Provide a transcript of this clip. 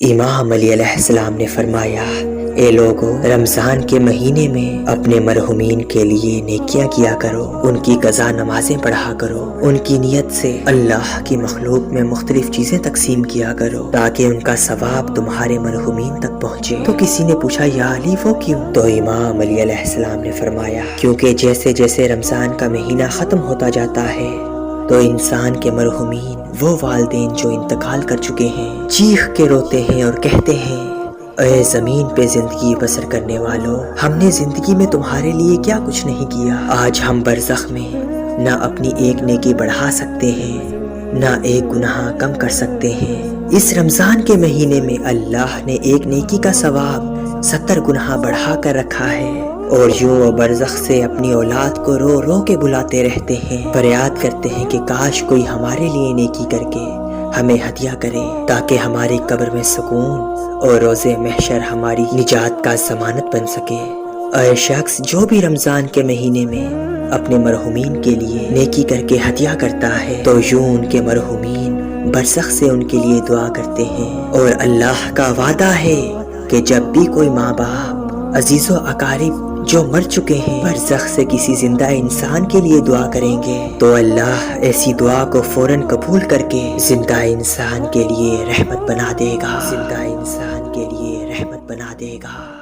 امام علی علیہ السلام نے فرمایا، اے لوگو، رمضان کے مہینے میں اپنے مرحومین کے لیے نیکیاں کیا کرو، ان کی قضا نمازیں پڑھا کرو، ان کی نیت سے اللہ کی مخلوق میں مختلف چیزیں تقسیم کیا کرو تاکہ ان کا ثواب تمہارے مرحومین تک پہنچے۔ تو کسی نے پوچھا، یا علی وہ کیوں؟ تو امام علی علیہ السلام نے فرمایا، کیونکہ جیسے جیسے رمضان کا مہینہ ختم ہوتا جاتا ہے تو انسان کے مرحومین، وہ والدین جو انتقال کر چکے ہیں، چیخ کے روتے ہیں اور کہتے ہیں، اے زمین پہ زندگی بسر کرنے والوں، ہم نے زندگی میں تمہارے لیے کیا کچھ نہیں کیا۔ آج ہم برزخ میں نہ اپنی ایک نیکی بڑھا سکتے ہیں، نہ ایک گناہ کم کر سکتے ہیں۔ اس رمضان کے مہینے میں اللہ نے ایک نیکی کا ثواب 70 گناہ بڑھا کر رکھا ہے، اور یوں وہ برزخ سے اپنی اولاد کو رو رو کے بلاتے رہتے ہیں، فریاد کرتے ہیں کہ کاش کوئی ہمارے لیے نیکی کر کے ہمیں ہدیہ کرے تاکہ ہماری قبر میں سکون اور روز محشر ہماری نجات کا ضمانت بن سکے۔ اے شخص جو بھی رمضان کے مہینے میں اپنے مرحومین کے لیے نیکی کر کے ہدیہ کرتا ہے تو یوں ان کے مرحومین برزخ سے ان کے لیے دعا کرتے ہیں، اور اللہ کا وعدہ ہے کہ جب بھی کوئی ماں باپ، عزیز و اقارب جو مر چکے ہیں برزخ سے کسی زندہ انسان کے لیے دعا کریں گے تو اللہ ایسی دعا کو فوراً قبول کر کے زندہ انسان کے لیے رحمت بنا دے گا، زندہ انسان کے لیے رحمت بنا دے گا۔